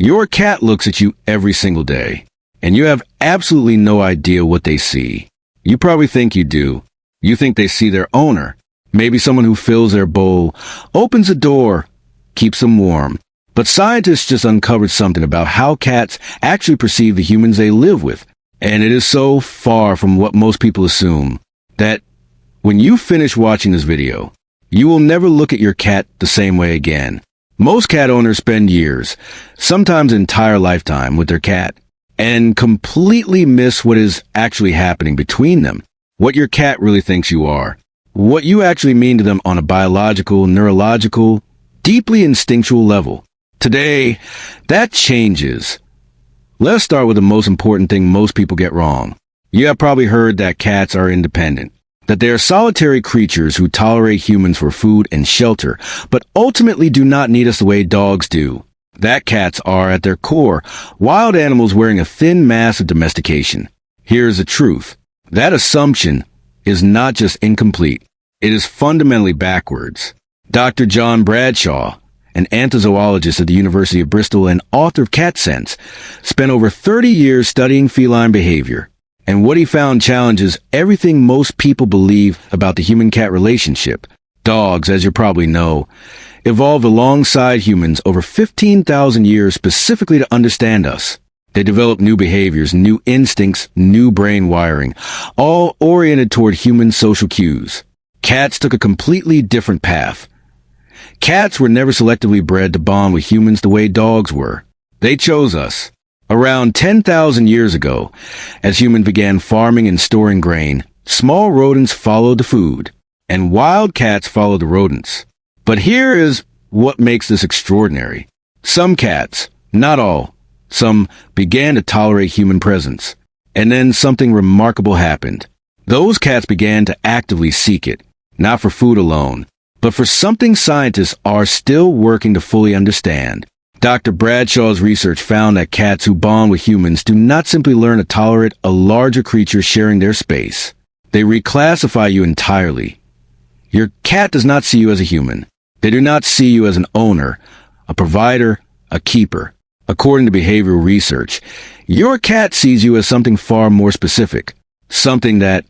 Your cat looks at you every single day, and you have absolutely no idea what they see. You probably think you do. You think they see their owner, maybe someone who fills their bowl, opens the door, keeps them warm. But scientists just uncovered something about how cats actually perceive the humans they live with. And it is so far from what most people assume that when you finish watching this video, you will never look at your cat the same way again. Most cat owners spend years, sometimes entire lifetime, with their cat and completely miss what is actually happening between them, what your cat really thinks you are, what you actually mean to them on a biological, neurological, deeply instinctual level. Today, that changes. Let's start with the most important thing most people get wrong. You have probably heard that cats are independent, that they are solitary creatures who tolerate humans for food and shelter, but ultimately do not need us the way dogs do. That cats are, at their core, wild animals wearing a thin mask of domestication. Here's the truth. That assumption is not just incomplete. It is fundamentally backwards. Dr. John Bradshaw, an anthozoologist at the University of Bristol and author of Cat Sense, spent over 30 years studying feline behavior. And what he found challenges everything most people believe about the human-cat relationship. Dogs, as you probably know, evolved alongside humans over 15,000 years specifically to understand us. They developed new behaviors, new instincts, new brain wiring, all oriented toward human social cues. Cats took a completely different path. Cats were never selectively bred to bond with humans the way dogs were. They chose us. Around 10,000 years ago, as humans began farming and storing grain, small rodents followed the food, and wild cats followed the rodents. But here is what makes this extraordinary. Some cats, not all, some began to tolerate human presence. And then something remarkable happened. Those cats began to actively seek it, not for food alone, but for something scientists are still working to fully understand. Dr. Bradshaw's research found that cats who bond with humans do not simply learn to tolerate a larger creature sharing their space. They reclassify you entirely. Your cat does not see you as a human. They do not see you as an owner, a provider, a keeper. According to behavioral research, your cat sees you as something far more specific, something that,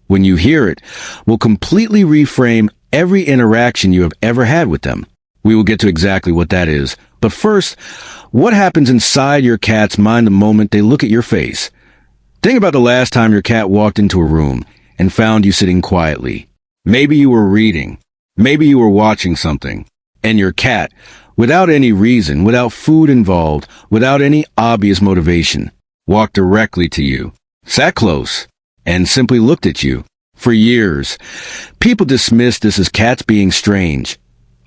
when you hear it, will completely reframe every interaction you have ever had with them. We will get to exactly what that is. But first, what happens inside your cat's mind the moment they look at your face? Think about the last time your cat walked into a room and found you sitting quietly. Maybe you were reading. Maybe you were watching something. And your cat, without any reason, without food involved, without any obvious motivation, walked directly to you, sat close, and simply looked at you. For years, people dismissed this as cats being strange,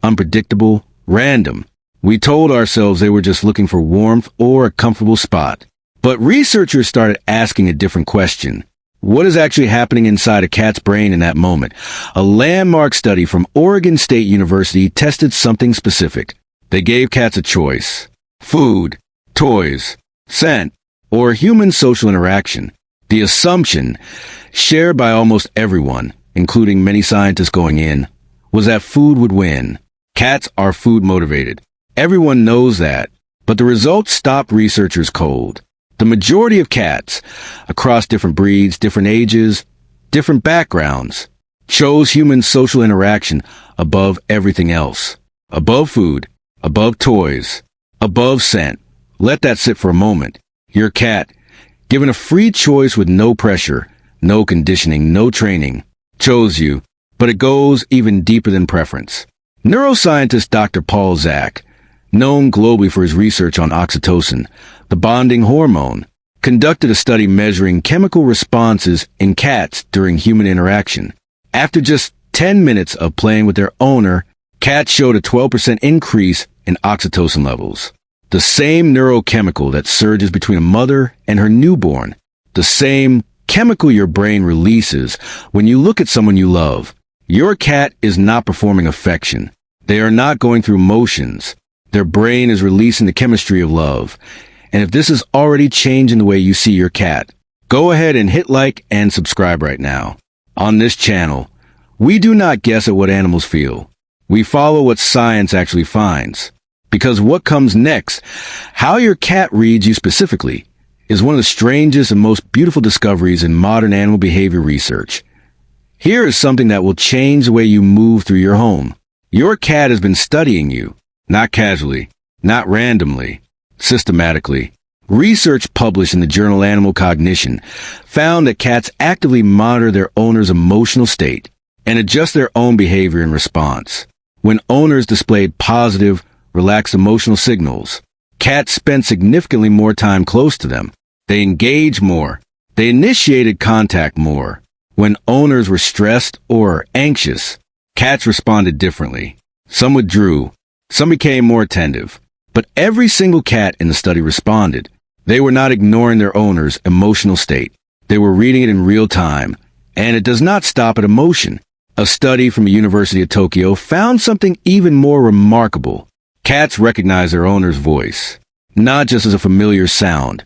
unpredictable, random. We told ourselves they were just looking for warmth or a comfortable spot. But researchers started asking a different question. What is actually happening inside a cat's brain in that moment? A landmark study from Oregon State University tested something specific. They gave cats a choice: food, toys, scent, or human social interaction. The assumption, shared by almost everyone, including many scientists going in, was that food would win. Cats are food motivated. Everyone knows that, but the results stopped researchers cold. The majority of cats, across different breeds, different ages, different backgrounds, chose human social interaction above everything else. Above food, above toys, above scent. Let that sit for a moment. Your cat, given a free choice with no pressure, no conditioning, no training, chose you, but it goes even deeper than preference. Neuroscientist Dr. Paul Zak, known globally for his research on oxytocin, the bonding hormone, conducted a study measuring chemical responses in cats during human interaction. After just 10 minutes of playing with their owner, cats showed a 12% increase in oxytocin levels. The same neurochemical that surges between a mother and her newborn. The same chemical your brain releases when you look at someone you love. Your cat is not performing affection. They are not going through motions. Their brain is releasing the chemistry of love. And if this is already changing the way you see your cat, go ahead and hit like and subscribe right now. On this channel, we do not guess at what animals feel. We follow what science actually finds. Because what comes next, how your cat reads you specifically, is one of the strangest and most beautiful discoveries in modern animal behavior research. Here is something that will change the way you move through your home. Your cat has been studying you, not casually, not randomly, systematically. Research published in the journal Animal Cognition found that cats actively monitor their owner's emotional state and adjust their own behavior in response. When owners displayed positive, relaxed emotional signals, cats spent significantly more time close to them. They engaged more. They initiated contact more. When owners were stressed or anxious, cats responded differently. Some withdrew. Some became more attentive. But every single cat in the study responded. They were not ignoring their owner's emotional state. They were reading it in real time. And it does not stop at emotion. A study from the University of Tokyo found something even more remarkable. Cats recognize their owner's voice, not just as a familiar sound,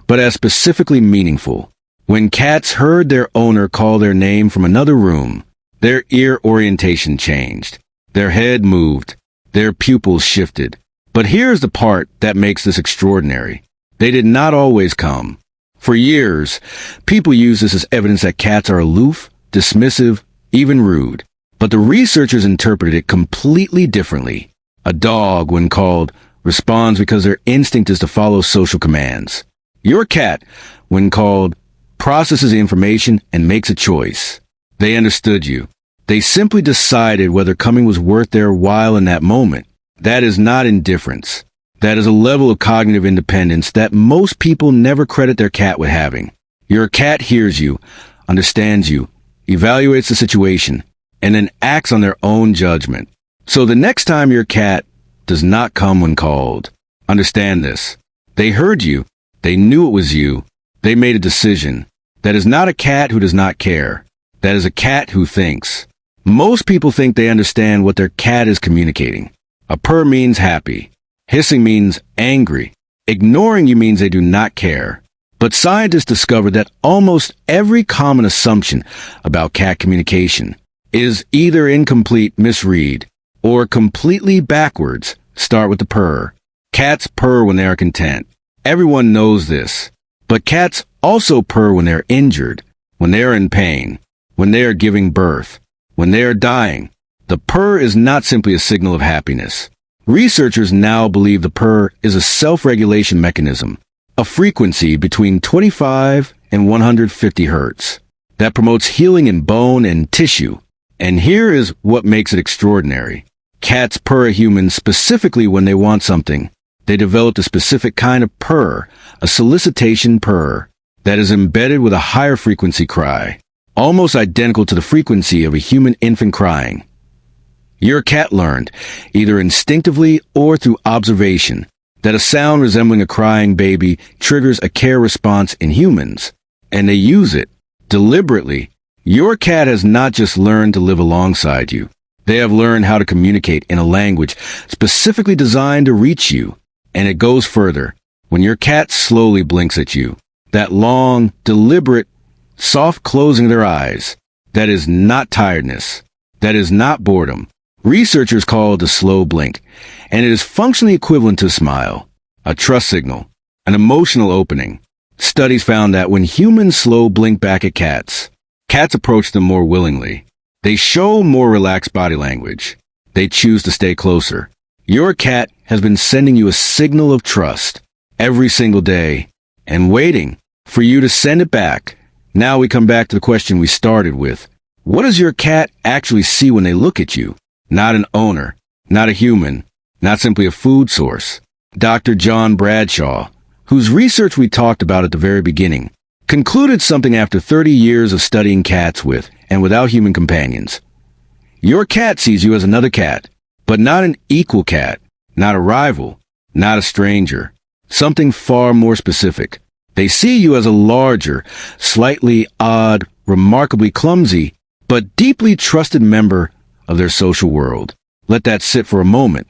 but as specifically meaningful. When cats heard their owner call their name from another room, their ear orientation changed. Their head moved. Their pupils shifted. But here's the part that makes this extraordinary. They did not always come. For years, people used this as evidence that cats are aloof, dismissive, even rude. But the researchers interpreted it completely differently. A dog, when called, responds because their instinct is to follow social commands. Your cat, when called, processes the information and makes a choice. They understood you. They simply decided whether coming was worth their while in that moment. That is not indifference. That is a level of cognitive independence that most people never credit their cat with having. Your cat hears you, understands you, evaluates the situation, and then acts on their own judgment. So the next time your cat does not come when called, understand this. They heard you. They knew it was you. They made a decision. That is not a cat who does not care. That is a cat who thinks. Most people think they understand what their cat is communicating. A purr means happy. Hissing means angry. Ignoring you means they do not care. But scientists discovered that almost every common assumption about cat communication is either incomplete, misread, or completely backwards. Start with the purr. Cats purr when they are content. Everyone knows this. But cats also purr when they are injured, when they are in pain, when they are giving birth, when they are dying. The purr is not simply a signal of happiness. Researchers now believe the purr is a self-regulation mechanism, a frequency between 25 and 150 hertz that promotes healing in bone and tissue. And here is what makes it extraordinary. Cats purr at humans specifically when they want something. They developed a specific kind of purr, a solicitation purr, that is embedded with a higher frequency cry, almost identical to the frequency of a human infant crying. Your cat learned, either instinctively or through observation, that a sound resembling a crying baby triggers a care response in humans, and they use it deliberately. Your cat has not just learned to live alongside you. They have learned how to communicate in a language specifically designed to reach you. And it goes further. When your cat slowly blinks at you, that long, deliberate, soft closing of their eyes, that is not tiredness. That is not boredom. Researchers call it a slow blink, and it is functionally equivalent to a smile, a trust signal, an emotional opening. Studies found that when humans slow blink back at cats, cats approach them more willingly. They show more relaxed body language. They choose to stay closer. Your cat has been sending you a signal of trust every single day and waiting for you to send it back. Now we come back to the question we started with. What does your cat actually see when they look at you? Not an owner, not a human, not simply a food source. Dr. John Bradshaw, whose research we talked about at the very beginning, concluded something after 30 years of studying cats with and without human companions. Your cat sees you as another cat, but not an equal cat, not a rival, not a stranger, something far more specific. They see you as a larger, slightly odd, remarkably clumsy, but deeply trusted member of their social world. Let that sit for a moment,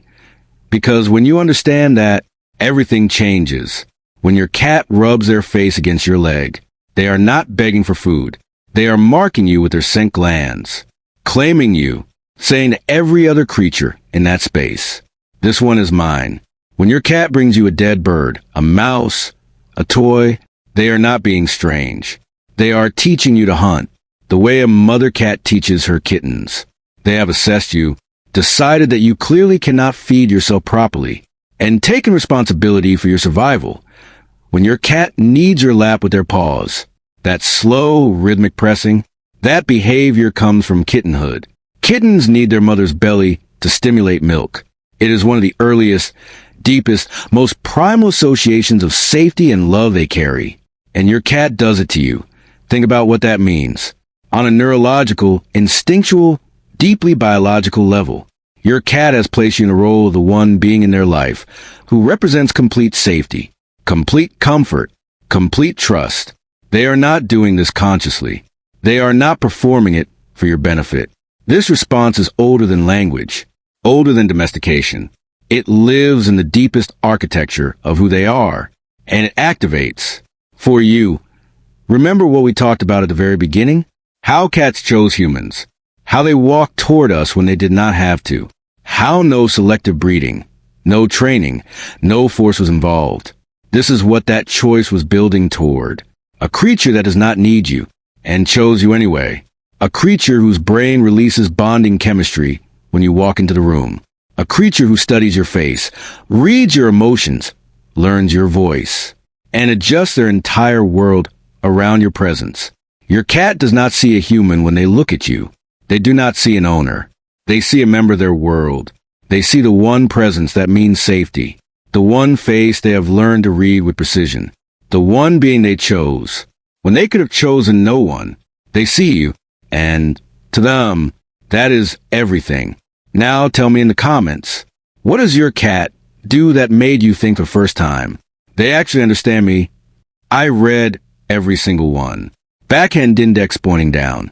because when you understand that, everything changes. When your cat rubs their face against your leg, they are not begging for food. They are marking you with their scent glands, claiming you, saying to every other creature in that space, "This one is mine." When your cat brings you a dead bird, a mouse, a toy, they are not being strange. They are teaching you to hunt, the way a mother cat teaches her kittens. They have assessed you, decided that you clearly cannot feed yourself properly, and taken responsibility for your survival. When your cat kneads your lap with their paws, that slow, rhythmic pressing, that behavior comes from kittenhood. Kittens need their mother's belly to stimulate milk. It is one of the earliest, deepest, most primal associations of safety and love they carry. And your cat does it to you. Think about what that means. On a neurological, instinctual, deeply biological level, your cat has placed you in the role of the one being in their life who represents complete safety, complete comfort, complete trust. They are not doing this consciously. They are not performing it for your benefit. This response is older than language, older than domestication. It lives in the deepest architecture of who they are, and it activates for you. Remember what we talked about at the very beginning? How cats chose humans. How they walked toward us when they did not have to. How no selective breeding, no training, no force was involved. This is what that choice was building toward. A creature that does not need you, and chose you anyway. A creature whose brain releases bonding chemistry when you walk into the room. A creature who studies your face, reads your emotions, learns your voice, and adjusts their entire world around your presence. Your cat does not see a human when they look at you. They do not see an owner. They see a member of their world. They see the one presence that means safety, the one face they have learned to read with precision, the one being they chose. When they could have chosen no one, they see you, and to them, that is everything. Now tell me in the comments, what does your cat do that made you think the first time? They actually understand me. I read every single one. Backhand index pointing down.